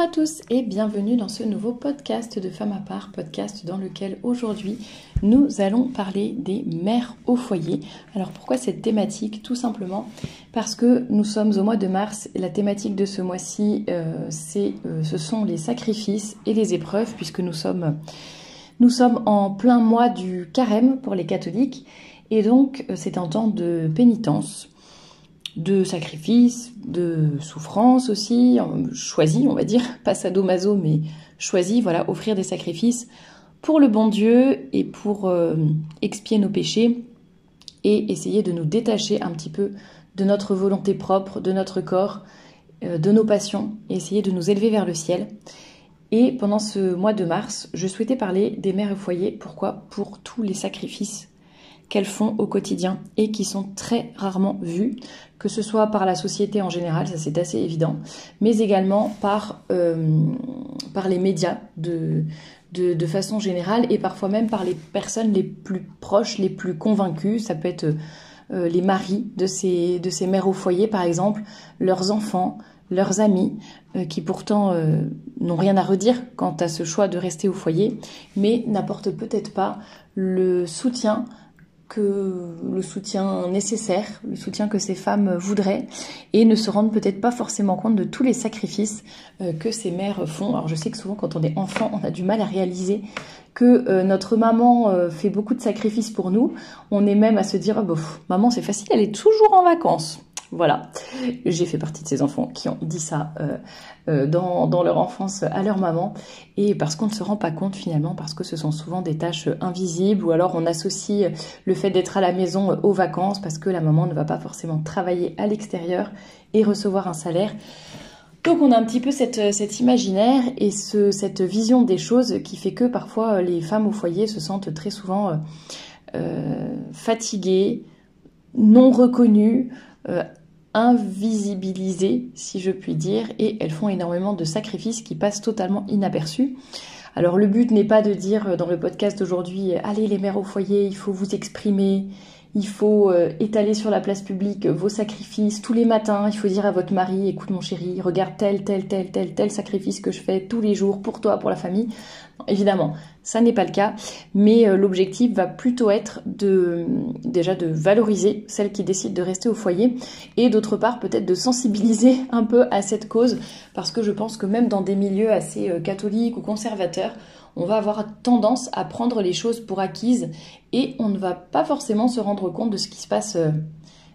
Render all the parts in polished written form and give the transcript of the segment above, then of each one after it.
à tous et bienvenue dans ce nouveau podcast de Femmes à part, podcast dans lequel aujourd'hui nous allons parler des mères au foyer. Alors pourquoi cette thématique? Tout simplement parce que nous sommes au mois de mars et la thématique de ce mois-ci ce sont les sacrifices et les épreuves puisque nous sommes en plein mois du carême pour les catholiques et donc c'est un temps de pénitence, de sacrifice, de souffrance aussi, choisi on va dire, pas sadomaso mais choisi, voilà, offrir des sacrifices pour le bon Dieu et pour expier nos péchés et essayer de nous détacher un petit peu de notre volonté propre, de notre corps, de nos passions et essayer de nous élever vers le ciel. Et pendant ce mois de mars, je souhaitais parler des mères au foyer. Pourquoi? Pour tous les sacrifices qu'elles font au quotidien et qui sont très rarement vus, que ce soit par la société en général, ça c'est assez évident, mais également par les médias de façon générale et parfois même par les personnes les plus proches, les plus convaincues. Ça peut être les maris de ces mères au foyer par exemple, leurs enfants, leurs amis, qui pourtant n'ont rien à redire quant à ce choix de rester au foyer, mais n'apportent peut-être pas le soutien nécessaire, le soutien que ces femmes voudraient, et ne se rendent peut-être pas forcément compte de tous les sacrifices que ces mères font. Alors je sais que souvent quand on est enfant, on a du mal à réaliser que notre maman fait beaucoup de sacrifices pour nous. On est même à se dire maman c'est facile, elle est toujours en vacances. Voilà, j'ai fait partie de ces enfants qui ont dit ça dans leur enfance à leur maman, et parce qu'on ne se rend pas compte finalement, parce que ce sont souvent des tâches invisibles, ou alors on associe le fait d'être à la maison aux vacances, parce que la maman ne va pas forcément travailler à l'extérieur et recevoir un salaire. Donc on a un petit peu cet imaginaire et cette vision des choses qui fait que parfois les femmes au foyer se sentent très souvent fatiguées, non reconnues, invisibilisées, si je puis dire, et elles font énormément de sacrifices qui passent totalement inaperçus. Alors le but n'est pas de dire dans le podcast d'aujourd'hui « Allez les mères au foyer, il faut vous exprimer », il faut étaler sur la place publique vos sacrifices tous les matins. Il faut dire à votre mari, écoute mon chéri, regarde tel sacrifice que je fais tous les jours pour toi, pour la famille. Non, évidemment, ça n'est pas le cas, mais l'objectif va plutôt être déjà de valoriser celles qui décident de rester au foyer et d'autre part peut-être de sensibiliser un peu à cette cause, parce que je pense que même dans des milieux assez catholiques ou conservateurs, on va avoir tendance à prendre les choses pour acquises et on ne va pas forcément se rendre compte de ce qui se passe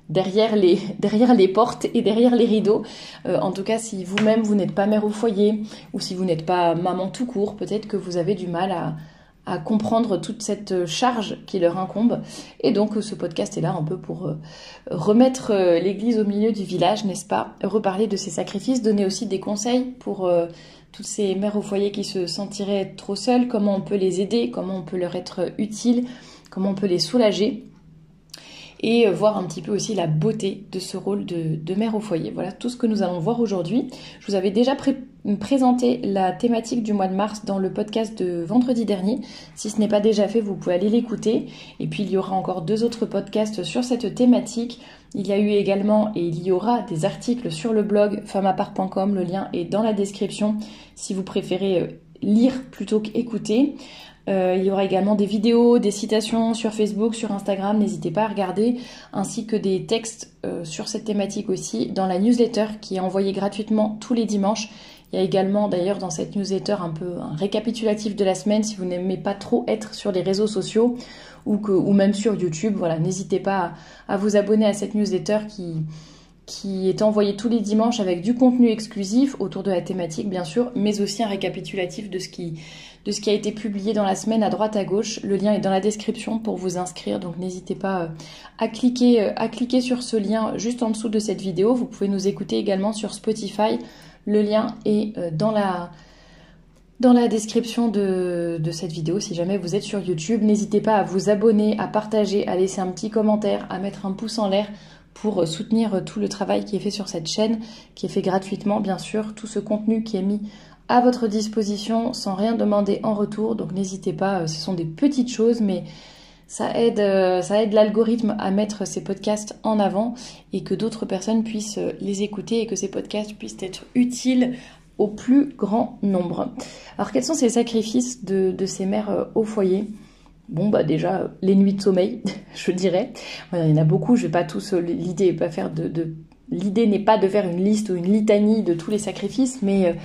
derrière les portes et derrière les rideaux. En tout cas, si vous-même, vous n'êtes pas mère au foyer ou si vous n'êtes pas maman tout court, peut-être que vous avez du mal à comprendre toute cette charge qui leur incombe. Et donc, ce podcast est là un peu pour remettre l'église au milieu du village, n'est-ce pas? Reparler de ces sacrifices, donner aussi des conseils pour toutes ces mères au foyer qui se sentiraient trop seules, comment on peut les aider, comment on peut leur être utile, comment on peut les soulager, et voir un petit peu aussi la beauté de ce rôle de mère au foyer. Voilà tout ce que nous allons voir aujourd'hui. Je vous avais déjà présenté la thématique du mois de mars dans le podcast de vendredi dernier. Si ce n'est pas déjà fait, vous pouvez aller l'écouter. Et puis il y aura encore 2 autres podcasts sur cette thématique. Il y a eu également et il y aura des articles sur le blog femmeapart.com. Le lien est dans la description si vous préférez lire plutôt qu'écouter. Il y aura également des vidéos, des citations sur Facebook, sur Instagram, n'hésitez pas à regarder, ainsi que des textes sur cette thématique aussi dans la newsletter qui est envoyée gratuitement tous les dimanches. Il y a également d'ailleurs dans cette newsletter un peu un récapitulatif de la semaine si vous n'aimez pas trop être sur les réseaux sociaux ou même sur YouTube. Voilà, n'hésitez pas à vous abonner à cette newsletter qui est envoyée tous les dimanches avec du contenu exclusif autour de la thématique bien sûr, mais aussi un récapitulatif de ce qui a été publié dans la semaine à droite à gauche. Le lien est dans la description pour vous inscrire, donc n'hésitez pas à cliquer sur ce lien juste en dessous de cette vidéo. Vous pouvez nous écouter également sur Spotify. Le lien est dans la description de cette vidéo. Si jamais vous êtes sur YouTube, n'hésitez pas à vous abonner, à partager, à laisser un petit commentaire, à mettre un pouce en l'air pour soutenir tout le travail qui est fait sur cette chaîne, qui est fait gratuitement bien sûr, tout ce contenu qui est mis à votre disposition sans rien demander en retour. Donc n'hésitez pas, ce sont des petites choses mais ça aide l'algorithme à mettre ces podcasts en avant et que d'autres personnes puissent les écouter et que ces podcasts puissent être utiles au plus grand nombre. Alors quels sont ces sacrifices de ces mères au foyer ? Bon, bah déjà, les nuits de sommeil, je dirais. Il y en a beaucoup, je vais pas tous... L'idée n'est pas de faire une liste ou une litanie de tous les sacrifices, mais vous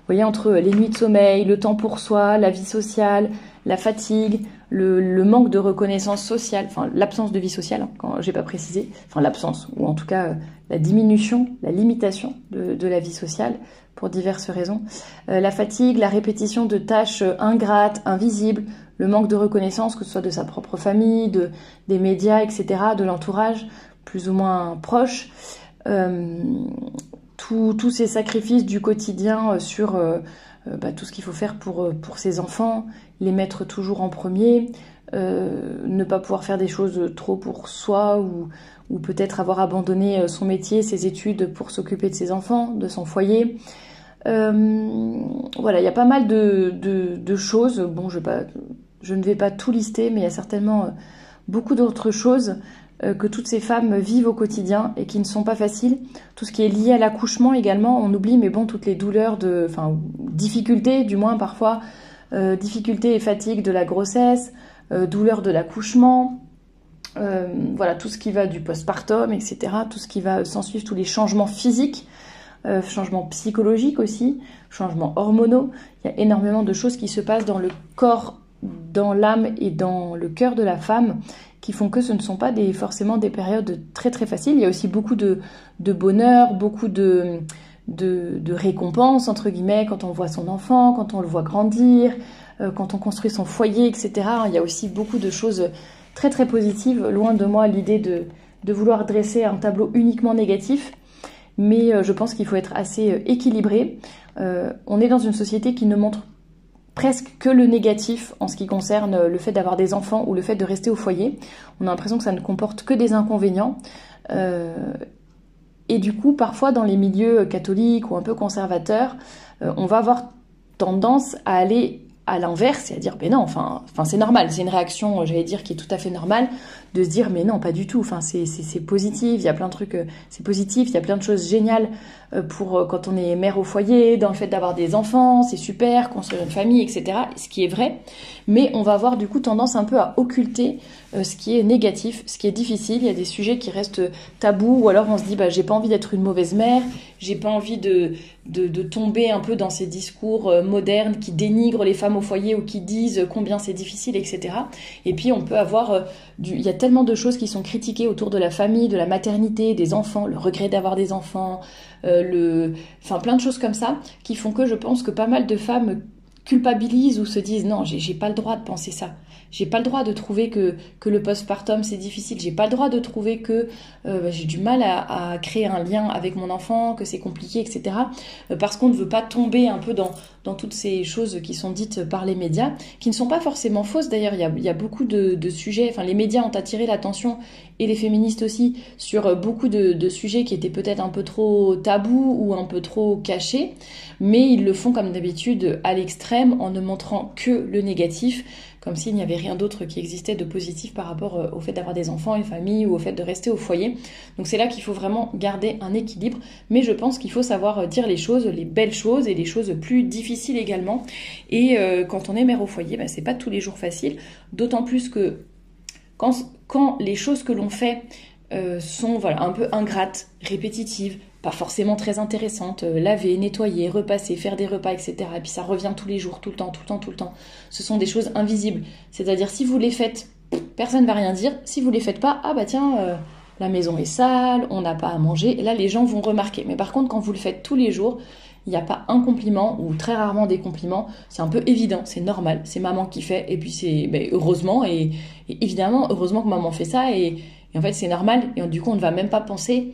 voyez, entre les nuits de sommeil, le temps pour soi, la vie sociale, la fatigue, le manque de reconnaissance sociale, enfin l'absence de vie sociale, quand j'ai pas précisé, enfin l'absence, ou en tout cas la diminution, la limitation de la vie sociale, pour diverses raisons. La fatigue, la répétition de tâches ingrates, invisibles, le manque de reconnaissance, que ce soit de sa propre famille, des médias, etc., de l'entourage, plus ou moins proche. Tous ces sacrifices du quotidien sur tout ce qu'il faut faire pour ses enfants, les mettre toujours en premier, ne pas pouvoir faire des choses trop pour soi ou peut-être avoir abandonné son métier, ses études pour s'occuper de ses enfants, de son foyer. Voilà, il y a pas mal de choses. Bon, je ne vais pas tout lister, mais il y a certainement beaucoup d'autres choses que toutes ces femmes vivent au quotidien et qui ne sont pas faciles. Tout ce qui est lié à l'accouchement également, on oublie, mais bon, toutes les douleurs, difficultés du moins parfois, difficultés et fatigues de la grossesse, douleurs de l'accouchement, voilà, tout ce qui va du postpartum, etc., tout ce qui va s'en suivre, tous les changements physiques, changements psychologiques aussi, changements hormonaux. Il y a énormément de choses qui se passent dans le corps, dans l'âme et dans le cœur de la femme qui font que ce ne sont pas forcément des périodes très très faciles. Il y a aussi beaucoup de bonheur, beaucoup de récompenses, entre guillemets, quand on voit son enfant, quand on le voit grandir, quand on construit son foyer, etc. Il y a aussi beaucoup de choses très très positives. Loin de moi l'idée de vouloir dresser un tableau uniquement négatif, mais je pense qu'il faut être assez équilibré. On est dans une société qui ne montre presque que le négatif en ce qui concerne le fait d'avoir des enfants ou le fait de rester au foyer. On a l'impression que ça ne comporte que des inconvénients. Et du coup, parfois dans les milieux catholiques ou un peu conservateurs, on va avoir tendance à aller à l'inverse et à dire, mais non, enfin c'est normal, c'est une réaction, j'allais dire, qui est tout à fait normale, de se dire, mais non, pas du tout, enfin c'est positif, il y a plein de trucs, c'est positif, il y a plein de choses géniales pour quand on est mère au foyer, dans le fait d'avoir des enfants, c'est super, construire une famille, etc., ce qui est vrai, mais on va avoir du coup tendance un peu à occulter ce qui est négatif, ce qui est difficile. Il y a des sujets qui restent tabous, ou alors on se dit, bah j'ai pas envie d'être une mauvaise mère, j'ai pas envie de tomber un peu dans ces discours modernes qui dénigrent les femmes au foyer ou qui disent combien c'est difficile, etc. Et puis on peut avoir il y a tellement de choses qui sont critiquées autour de la famille, de la maternité, des enfants, le regret d'avoir des enfants, plein de choses comme ça qui font que je pense que pas mal de femmes culpabilisent ou se disent non, j'ai pas le droit de penser ça. J'ai pas le droit de trouver que le postpartum c'est difficile. J'ai pas le droit de trouver que j'ai du mal à créer un lien avec mon enfant, que c'est compliqué, etc. Parce qu'on ne veut pas tomber un peu dans toutes ces choses qui sont dites par les médias, qui ne sont pas forcément fausses. D'ailleurs, il y a beaucoup de sujets. Enfin, les médias ont attiré l'attention, et les féministes aussi, sur beaucoup de sujets qui étaient peut-être un peu trop tabous ou un peu trop cachés. Mais ils le font comme d'habitude à l'extrême en ne montrant que le négatif, comme s'il n'y avait rien d'autre qui existait de positif par rapport au fait d'avoir des enfants, une famille ou au fait de rester au foyer. Donc c'est là qu'il faut vraiment garder un équilibre, mais je pense qu'il faut savoir dire les choses, les belles choses et les choses plus difficiles également. Et quand on est mère au foyer, c'est pas tous les jours facile, d'autant plus que quand les choses que l'on fait sont un peu ingrates, répétitives, pas forcément très intéressantes, laver, nettoyer, repasser, faire des repas, etc. Et puis ça revient tous les jours, tout le temps. Ce sont des choses invisibles. C'est-à-dire, si vous les faites, personne ne va rien dire. Si vous les faites pas, la maison est sale, on n'a pas à manger. Et là, les gens vont remarquer. Mais par contre, quand vous le faites tous les jours, il n'y a pas un compliment ou très rarement des compliments. C'est un peu évident, c'est normal. C'est maman qui fait. Et puis c'est heureusement et évidemment, heureusement que maman fait ça. Et en fait, c'est normal. Et du coup, on ne va même pas penser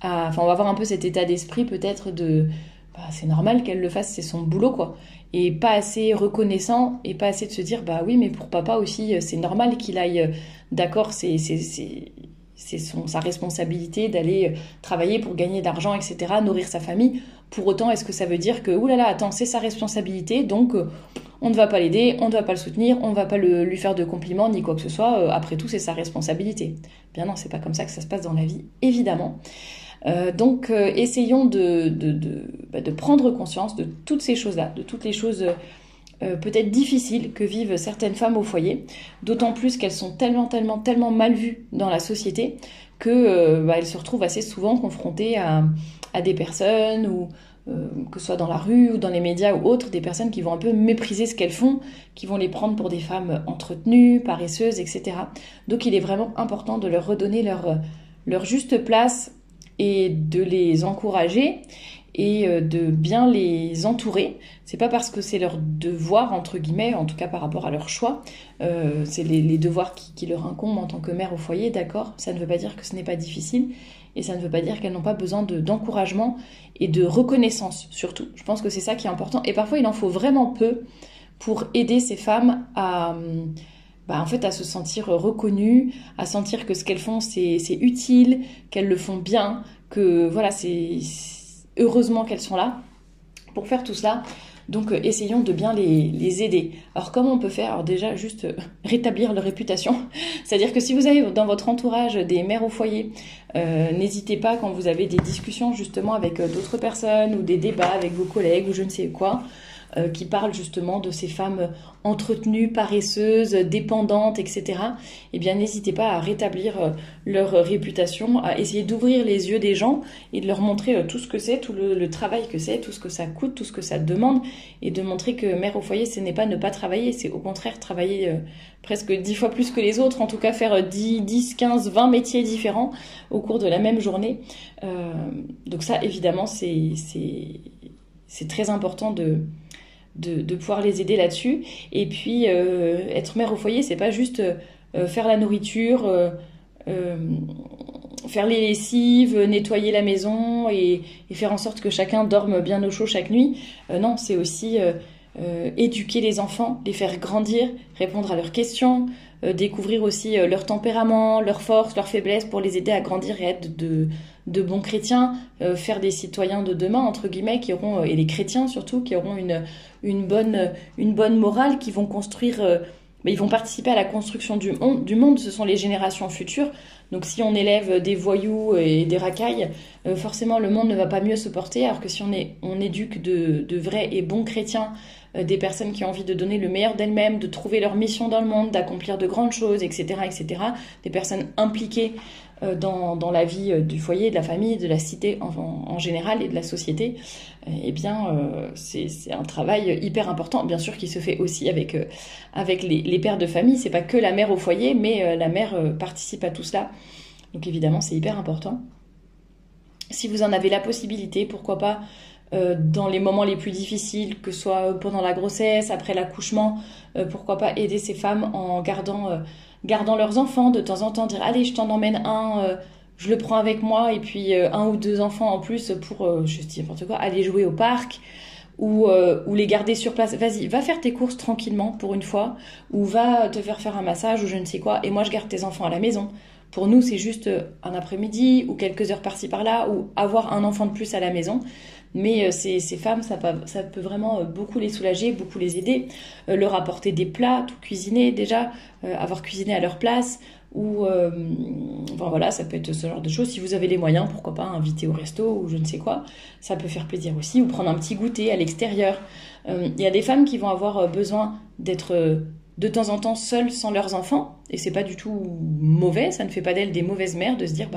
on va avoir un peu cet état d'esprit peut-être c'est normal qu'elle le fasse, c'est son boulot quoi. Et pas assez reconnaissant et pas assez de se dire oui mais pour papa aussi c'est normal qu'il aille d'accord, c'est sa responsabilité d'aller travailler pour gagner d'argent, etc., nourrir sa famille. Pour autant, est-ce que ça veut dire que oulala, attends, c'est sa responsabilité, donc on ne va pas l'aider, on ne va pas le soutenir, on ne va pas lui faire de compliments ni quoi que ce soit. Après tout, c'est sa responsabilité. Bien non, c'est pas comme ça que ça se passe dans la vie, évidemment. Donc, essayons de prendre conscience de toutes ces choses-là, de toutes les choses peut-être difficiles que vivent certaines femmes au foyer, d'autant plus qu'elles sont tellement mal vues dans la société que elles se retrouvent assez souvent confrontées à des personnes ou que ce soit dans la rue ou dans les médias ou autres, des personnes qui vont un peu mépriser ce qu'elles font, qui vont les prendre pour des femmes entretenues, paresseuses, etc. Donc il est vraiment important de leur redonner leur juste place et de les encourager et de bien les entourer. C'est pas parce que c'est leur devoir, entre guillemets, en tout cas par rapport à leur choix, c'est les devoirs qui leur incombent en tant que mère au foyer, d'accord, ça ne veut pas dire que ce n'est pas difficile, et ça ne veut pas dire qu'elles n'ont pas besoin d'encouragement et de reconnaissance, surtout. Je pense que c'est ça qui est important, et parfois il en faut vraiment peu pour aider ces femmes à se sentir reconnues, à sentir que ce qu'elles font c'est utile, qu'elles le font bien, que voilà, c'est heureusement qu'elles sont là pour faire tout cela. Donc essayons de bien les aider. Alors comment on peut faire? Alors déjà juste rétablir leur réputation. C'est-à-dire que si vous avez dans votre entourage des mères au foyer, n'hésitez pas quand vous avez des discussions justement avec d'autres personnes ou des débats avec vos collègues ou je ne sais quoi, qui parlent justement de ces femmes entretenues, paresseuses, dépendantes, etc. Eh bien, n'hésitez pas à rétablir leur réputation, à essayer d'ouvrir les yeux des gens et de leur montrer tout ce que c'est, tout le travail que c'est, tout ce que ça coûte, tout ce que ça demande, et de montrer que mère au foyer, ce n'est pas ne pas travailler, c'est au contraire travailler presque 10 fois plus que les autres, en tout cas faire 10, 15, 20 métiers différents au cours de la même journée. Donc ça, évidemment, c'est très important de pouvoir les aider là-dessus. Et puis être mère au foyer, c'est pas juste faire la nourriture, faire les lessives, nettoyer la maison et faire en sorte que chacun dorme bien au chaud chaque nuit. Non, c'est aussi éduquer les enfants, les faire grandir, répondre à leurs questions, découvrir aussi leur tempérament, leurs forces, leurs faiblesses pour les aider à grandir et être de bons chrétiens, faire des citoyens de demain, entre guillemets, qui auront, et les chrétiens surtout, qui auront une bonne morale, qui vont construire, ils vont participer à la construction du monde, ce sont les générations futures. Donc si on élève des voyous et des racailles, forcément le monde ne va pas mieux se porter, alors que si on éduque de vrais et bons chrétiens, des personnes qui ont envie de donner le meilleur d'elles-mêmes, de trouver leur mission dans le monde, d'accomplir de grandes choses, etc., des personnes impliquées dans la vie du foyer, de la famille, de la cité en général et de la société, eh bien c'est un travail hyper important, bien sûr, qui se fait aussi avec les pères de famille. C'est pas que la mère au foyer, mais la mère participe à tout cela. Donc évidemment, c'est hyper important. Si vous en avez la possibilité, pourquoi pas dans les moments les plus difficiles, que ce soit pendant la grossesse, après l'accouchement, pourquoi pas aider ces femmes en gardant leurs enfants, de temps en temps dire allez, je t'en emmène un, je le prends avec moi, et puis 1 ou 2 enfants en plus pour, je dis n'importe quoi, aller jouer au parc, ou les garder sur place. Vas-y, va faire tes courses tranquillement pour une fois, ou va te faire un massage ou je ne sais quoi, et moi je garde tes enfants à la maison. Pour nous, c'est juste un après-midi ou quelques heures par-ci par-là, ou avoir un enfant de plus à la maison. Mais ces femmes, ça peut vraiment beaucoup les soulager, beaucoup les aider, leur apporter des plats, tout cuisiner déjà, avoir cuisiné à leur place, ou enfin voilà, ça peut être ce genre de choses. Si vous avez les moyens, pourquoi pas inviter au resto ou je ne sais quoi, ça peut faire plaisir aussi, ou prendre un petit goûter à l'extérieur. Il y a des femmes qui vont avoir besoin d'être de temps en temps seules sans leurs enfants, et c'est pas du tout mauvais, ça ne fait pas d'elles des mauvaises mères de se dire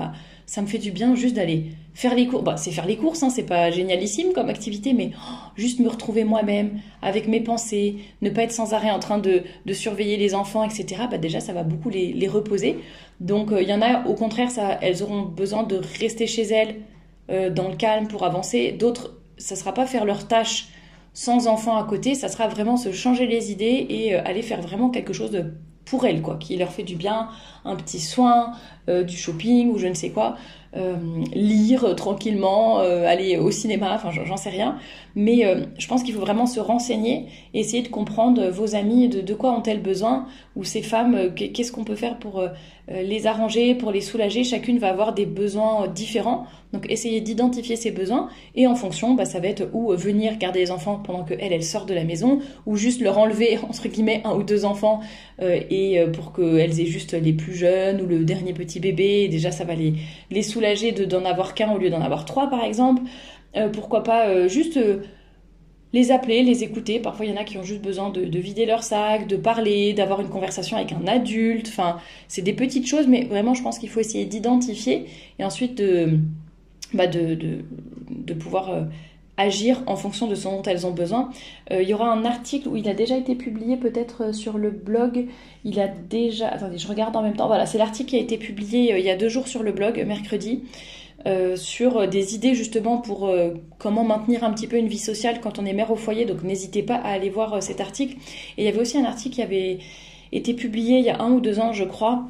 ça me fait du bien juste d'aller faire les courses. C'est faire les courses, hein, c'est pas génialissime comme activité, mais juste me retrouver moi-même avec mes pensées, ne pas être sans arrêt en train de surveiller les enfants, etc. Déjà ça va beaucoup les reposer. Donc il y en a au contraire, elles auront besoin de rester chez elles dans le calme pour avancer. D'autres, ça sera pas faire leurs tâches sans enfants à côté, ça sera vraiment se changer les idées et aller faire vraiment quelque chose pour elles, quoi, qui leur fait du bien, un petit soin, du shopping ou je ne sais quoi. lire tranquillement, aller au cinéma, enfin j'en sais rien. Mais je pense qu'il faut vraiment se renseigner et essayer de comprendre vos amis, de quoi ont-elles besoin, ou ces femmes, qu'est-ce qu'on peut faire pour les arranger, pour les soulager. Chacune va avoir des besoins différents. Donc essayez d'identifier ses besoins et en fonction, ça va être ou venir garder les enfants pendant qu'elle sort de la maison, ou juste leur enlever entre guillemets 1 ou 2 enfants et pour qu'elles aient juste les plus jeunes ou le dernier petit bébé. Et déjà ça va les soulager d'en avoir qu'un au lieu d'en avoir 3 par exemple. Pourquoi pas juste les appeler, les écouter. Parfois, il y en a qui ont juste besoin de vider leur sac, de parler, d'avoir une conversation avec un adulte. Enfin, c'est des petites choses, mais vraiment, je pense qu'il faut essayer d'identifier et ensuite de pouvoir agir en fonction de ce dont elles ont besoin. Il y aura un article où il a déjà été publié peut-être sur le blog. Il a déjà... Attendez, je regarde en même temps. Voilà, c'est l'article qui a été publié il y a 2 jours sur le blog, mercredi. Sur des idées justement pour comment maintenir un petit peu une vie sociale quand on est mère au foyer, donc n'hésitez pas à aller voir cet article. Et il y avait aussi un article qui avait été publié il y a 1 ou 2 ans je crois,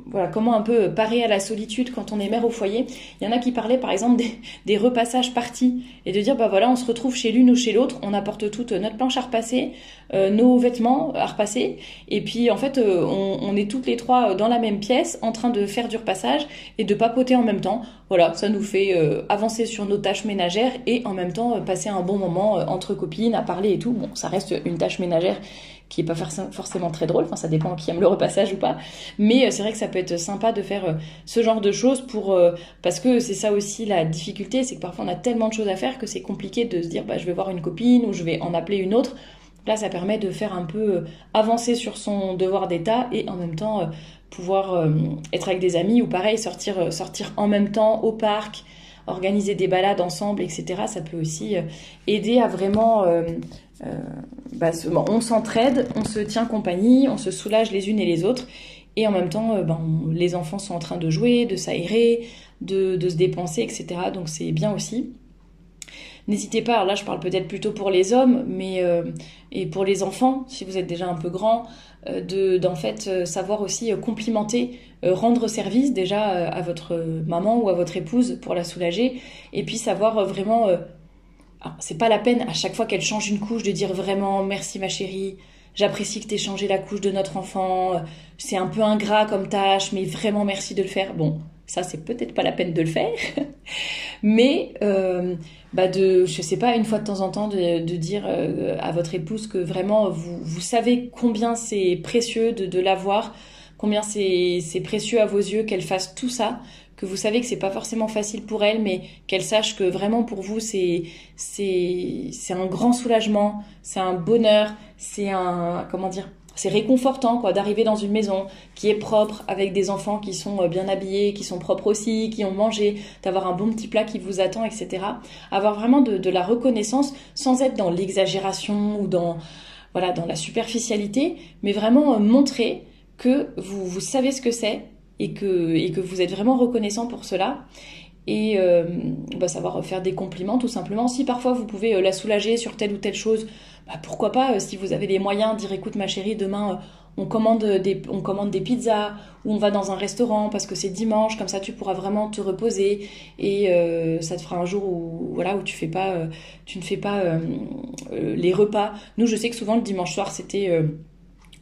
voilà, comment un peu parer à la solitude quand on est mère au foyer. Il y en a qui parlaient par exemple des repassages partis et de dire voilà, on se retrouve chez l'une ou chez l'autre, on apporte toute notre planche à repasser, nos vêtements à repasser, et puis en fait on est toutes les 3 dans la même pièce en train de faire du repassage et de papoter en même temps. Voilà, ça nous fait avancer sur nos tâches ménagères et en même temps passer un bon moment entre copines à parler et tout. Bon, ça reste une tâche ménagère qui est pas forcément très drôle, enfin ça dépend qui aime le repassage ou pas, mais c'est vrai que ça peut être sympa de faire ce genre de choses parce que c'est ça aussi la difficulté, c'est que parfois on a tellement de choses à faire que c'est compliqué de se dire je vais voir une copine ou je vais en appeler une autre. Là ça permet de faire un peu avancer sur son devoir d'état et en même temps pouvoir être avec des amis ou pareil sortir en même temps au parc, organiser des balades ensemble, etc. Ça peut aussi aider à vraiment... on s'entraide, on se tient compagnie, on se soulage les unes et les autres. Et en même temps, les enfants sont en train de jouer, de s'aérer, de se dépenser, etc. Donc c'est bien aussi. N'hésitez pas, alors là je parle peut-être plutôt pour les hommes, mais et pour les enfants, si vous êtes déjà un peu grand, d'en fait savoir aussi complimenter, rendre service déjà à votre maman ou à votre épouse pour la soulager, et puis savoir vraiment... alors, c'est pas la peine à chaque fois qu'elle change une couche de dire vraiment merci ma chérie, j'apprécie que t'aies changé la couche de notre enfant, c'est un peu ingrat comme tâche, mais vraiment merci de le faire. Bon, ça c'est peut-être pas la peine de le faire, mais je sais pas, une fois de temps en temps de dire à votre épouse que vraiment vous savez combien c'est précieux de l'avoir, combien c'est précieux à vos yeux qu'elle fasse tout ça, que vous savez que c'est pas forcément facile pour elle, mais qu'elle sache que vraiment pour vous c'est un grand soulagement, c'est un bonheur, c'est c'est réconfortant d'arriver dans une maison qui est propre, avec des enfants qui sont bien habillés, qui sont propres aussi, qui ont mangé, d'avoir un bon petit plat qui vous attend, etc. Avoir vraiment de la reconnaissance sans être dans l'exagération ou dans la superficialité, mais vraiment montrer que vous savez ce que c'est et que vous êtes vraiment reconnaissant pour cela. Et savoir faire des compliments tout simplement. Si parfois vous pouvez la soulager sur telle ou telle chose, pourquoi pas, si vous avez les moyens, dire écoute ma chérie, demain on commande des pizzas ou on va dans un restaurant parce que c'est dimanche, comme ça tu pourras vraiment te reposer et ça te fera un jour où tu ne fais pas les repas. Nous je sais que souvent le dimanche soir c'était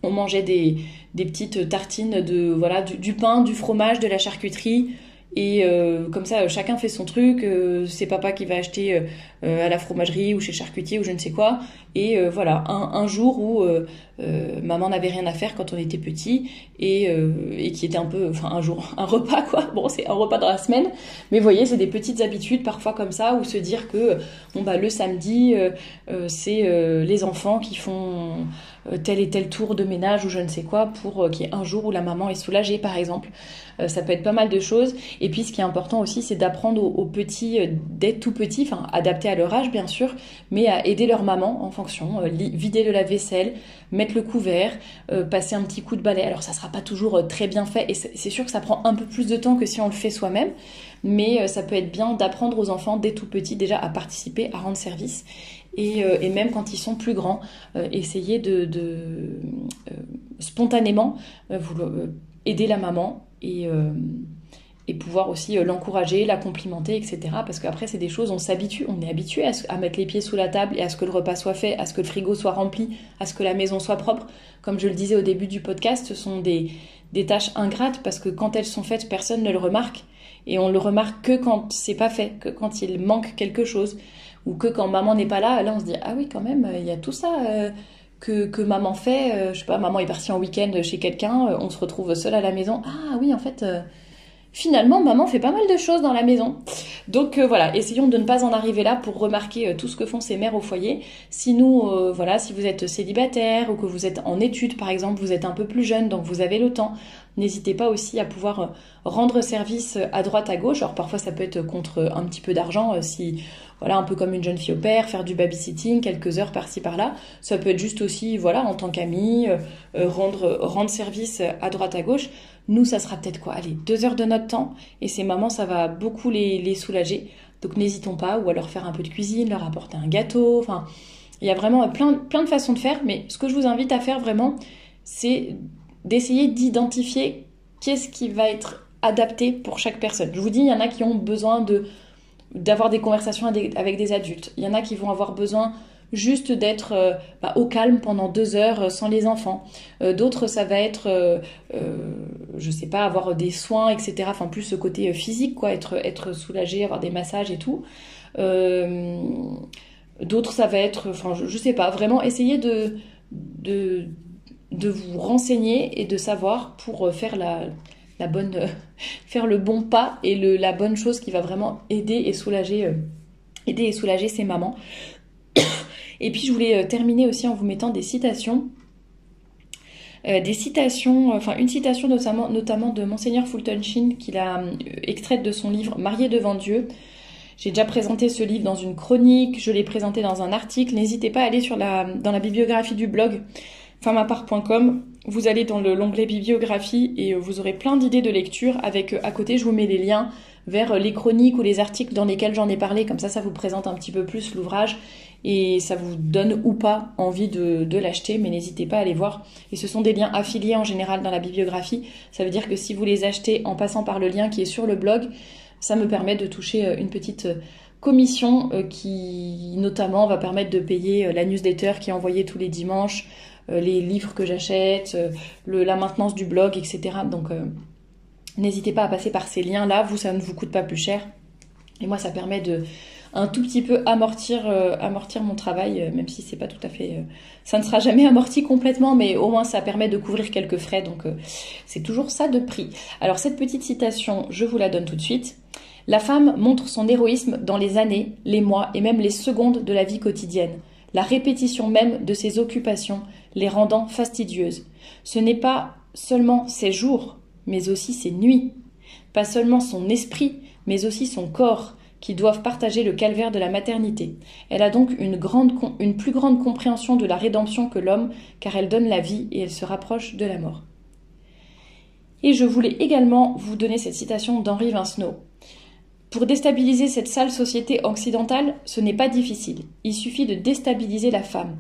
on mangeait des petites tartines du pain, du fromage, de la charcuterie. Et comme ça, chacun fait son truc. C'est papa qui va acheter à la fromagerie ou chez le charcutier ou je ne sais quoi. Et un jour où maman n'avait rien à faire quand on était petit et qui était un repas quoi. Bon, c'est un repas dans la semaine, mais vous voyez, c'est des petites habitudes parfois comme ça, ou se dire que le samedi c'est les enfants qui font tel et tel tour de ménage ou je ne sais quoi pour qu'il y ait un jour où la maman est soulagée par exemple. Ça peut être pas mal de choses. Et puis ce qui est important aussi, c'est d'apprendre aux petits d'être tout petits, adapté à leur âge bien sûr, mais à aider leur maman en fonction, vider le lave-vaisselle, mettre le couvert, passer un petit coup de balai. Alors ça sera pas toujours très bien fait et c'est sûr que ça prend un peu plus de temps que si on le fait soi-même, mais ça peut être bien d'apprendre aux enfants dès tout petits déjà à participer, à rendre service. Et même quand ils sont plus grands, essayer de spontanément aider la maman et pouvoir aussi l'encourager, la complimenter, etc. Parce qu'après, c'est des choses, on s'habitue, on est habitué à mettre les pieds sous la table et à ce que le repas soit fait, à ce que le frigo soit rempli, à ce que la maison soit propre. Comme je le disais au début du podcast, ce sont des tâches ingrates parce que quand elles sont faites, personne ne le remarque. Et on le remarque que quand c'est pas fait, que quand il manque quelque chose, ou que quand maman n'est pas là, là on se dit « Ah oui, quand même, il y a tout ça que maman fait. Je sais pas, maman est partie en week-end chez quelqu'un, on se retrouve seul à la maison. Ah oui, en fait... Finalement, maman fait pas mal de choses dans la maison. Donc voilà, essayons de ne pas en arriver là pour remarquer tout ce que font ces mères au foyer. Si si vous êtes célibataire ou que vous êtes en études par exemple, vous êtes un peu plus jeune, donc vous avez le temps, n'hésitez pas aussi à pouvoir rendre service à droite à gauche. Alors parfois ça peut être contre un petit peu d'argent, un peu comme une jeune fille au père, faire du babysitting, quelques heures par-ci par-là. Ça peut être juste aussi, en tant qu'ami, rendre service à droite à gauche. Nous, ça sera peut-être 2 heures de notre temps, et ces mamans, ça va beaucoup les soulager. Donc n'hésitons pas, ou alors faire un peu de cuisine, leur apporter un gâteau. Il y a vraiment plein de façons de faire, mais ce que je vous invite à faire vraiment, c'est d'essayer d'identifier qu'est-ce qui va être adapté pour chaque personne. Je vous dis, il y en a qui ont besoin d'avoir des conversations avec des adultes. Il y en a qui vont avoir besoin juste d'être au calme pendant 2 heures sans les enfants. D'autres, ça va être, avoir des soins, etc. Enfin, plus ce côté physique, quoi, être soulagé, avoir des massages et tout. D'autres, ça va être, je sais pas, vraiment essayer de vous renseigner et de savoir pour faire faire le bon pas et la bonne chose qui va vraiment aider et soulager ces mamans. Et puis je voulais terminer aussi en vous mettant des citations. Une citation notamment de Monseigneur Fulton Sheen qu'il a extraite de son livre Marié devant Dieu. J'ai déjà présenté ce livre dans une chronique, je l'ai présenté dans un article. N'hésitez pas à aller dans la bibliographie du blog femmapart.com. Vous allez dans l'onglet bibliographie et vous aurez plein d'idées de lecture. Avec à côté, je vous mets les liens vers les chroniques ou les articles dans lesquels j'en ai parlé. Comme ça vous présente un petit peu plus l'ouvrage et ça vous donne ou pas envie de l'acheter. Mais n'hésitez pas à aller voir. Et ce sont des liens affiliés en général dans la bibliographie. Ça veut dire que si vous les achetez en passant par le lien qui est sur le blog, ça me permet de toucher une petite commission qui notamment va permettre de payer la newsletter qui est envoyée tous les dimanches, les livres que j'achète, la maintenance du blog, etc. Donc n'hésitez pas à passer par ces liens-là. Vous, ça ne vous coûte pas plus cher. Et moi, ça permet de un tout petit peu amortir mon travail, même si c'est pas tout à fait... ça ne sera jamais amorti complètement, mais au moins ça permet de couvrir quelques frais. Donc c'est toujours ça de prix. Alors cette petite citation, je vous la donne tout de suite. La femme montre son héroïsme dans les années, les mois et même les secondes de la vie quotidienne. La répétition même de ses occupations les rendant fastidieuses. Ce n'est pas seulement ses jours, mais aussi ses nuits. Pas seulement son esprit, mais aussi son corps, qui doivent partager le calvaire de la maternité. Elle a donc une plus grande compréhension de la rédemption que l'homme, car elle donne la vie et elle se rapproche de la mort. Et je voulais également vous donner cette citation d'Henri Vincenot. Pour déstabiliser cette sale société occidentale, ce n'est pas difficile. Il suffit de déstabiliser la femme,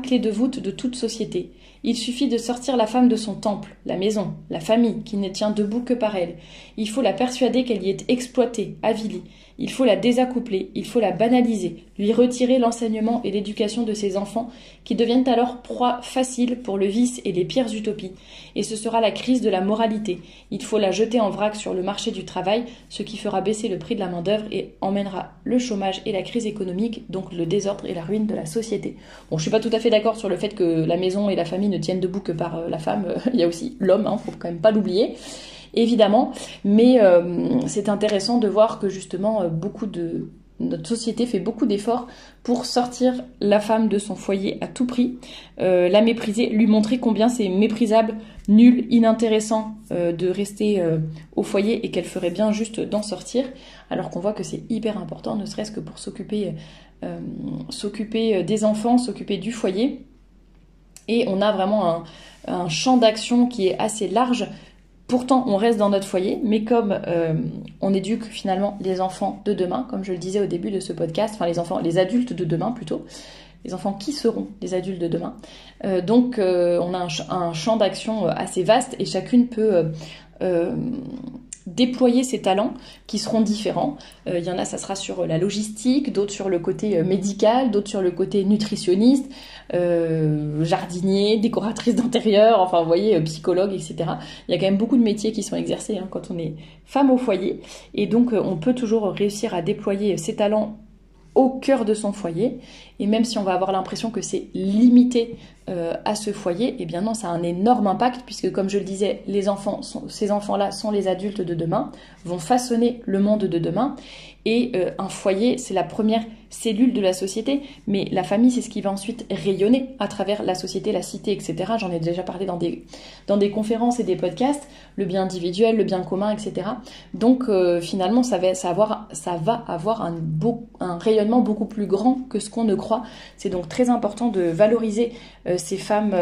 clé de voûte de toute société. Il suffit de sortir la femme de son temple, la maison, la famille, qui ne tient debout que par elle. Il faut la persuader qu'elle y est exploitée, avilie. Il faut la désaccoupler, il faut la banaliser, lui retirer l'enseignement et l'éducation de ses enfants, qui deviennent alors proie facile pour le vice et les pires utopies. Et ce sera la crise de la moralité. Il faut la jeter en vrac sur le marché du travail, ce qui fera baisser le prix de la main-d'œuvre et emmènera le chômage et la crise économique, donc le désordre et la ruine de la société. Bon, je suis pas tout à fait d'accord sur le fait que la maison et la famille ne tiennent debout que par la femme. Il y a aussi l'homme, faut quand même pas l'oublier. Évidemment, mais c'est intéressant de voir que justement notre société fait beaucoup d'efforts pour sortir la femme de son foyer à tout prix, la mépriser, lui montrer combien c'est méprisable, nul, inintéressant de rester au foyer et qu'elle ferait bien juste d'en sortir, alors qu'on voit que c'est hyper important, ne serait-ce que pour s'occuper des enfants, s'occuper du foyer. Et on a vraiment un champ d'action qui est assez large. Pourtant, on reste dans notre foyer, mais comme on éduque finalement les enfants de demain, comme je le disais au début de ce podcast, enfin les adultes de demain plutôt, les enfants qui seront les adultes de demain. Donc, on a un champ d'action assez vaste et chacune peut déployer ses talents qui seront différents. Il y en a, ça sera sur la logistique, d'autres sur le côté médical, d'autres sur le côté nutritionniste, jardinier, décoratrice d'intérieur, enfin vous voyez, psychologue, etc. Il y a quand même beaucoup de métiers qui sont exercés quand on est femme au foyer. Et donc on peut toujours réussir à déployer ses talents au cœur de son foyer. Et même si on va avoir l'impression que c'est limité à ce foyer, eh bien non, ça a un énorme impact puisque, comme je le disais, ces enfants-là sont les adultes de demain, vont façonner le monde de demain. Et un foyer, c'est la première cellule de la société, mais la famille, c'est ce qui va ensuite rayonner à travers la société, la cité, etc. J'en ai déjà parlé dans des conférences et des podcasts, le bien individuel, le bien commun, etc. Donc finalement, ça va avoir un rayonnement beaucoup plus grand que ce qu'on ne croit. C'est donc très important de valoriser ces femmes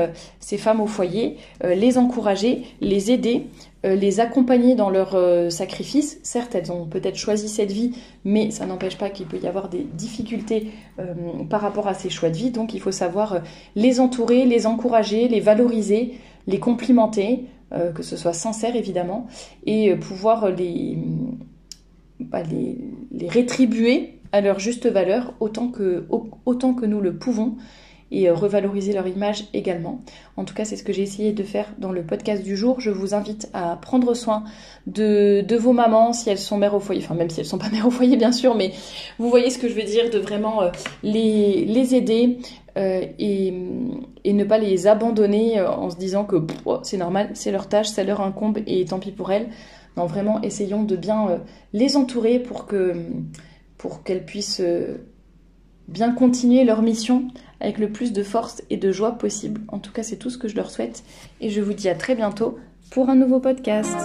au foyer, les encourager, les aider, les accompagner dans leur sacrifice. Certes, elles ont peut-être choisi cette vie, mais ça n'empêche pas qu'il peut y avoir des difficultés par rapport à ces choix de vie. Donc il faut savoir les entourer, les encourager, les valoriser, les complimenter, que ce soit sincère évidemment, et pouvoir les rétribuer à leur juste valeur autant que nous le pouvons, et revaloriser leur image également. En tout cas, c'est ce que j'ai essayé de faire dans le podcast du jour. Je vous invite à prendre soin de vos mamans si elles sont mères au foyer, enfin même si elles sont pas mères au foyer bien sûr, mais vous voyez ce que je veux dire, de vraiment les aider et ne pas les abandonner en se disant que c'est normal, c'est leur tâche, ça leur incombe et tant pis pour elles. Non, vraiment, essayons de bien les entourer pour qu'elles puissent bien continuer leur mission avec le plus de force et de joie possible. En tout cas, c'est tout ce que je leur souhaite. Et je vous dis à très bientôt pour un nouveau podcast.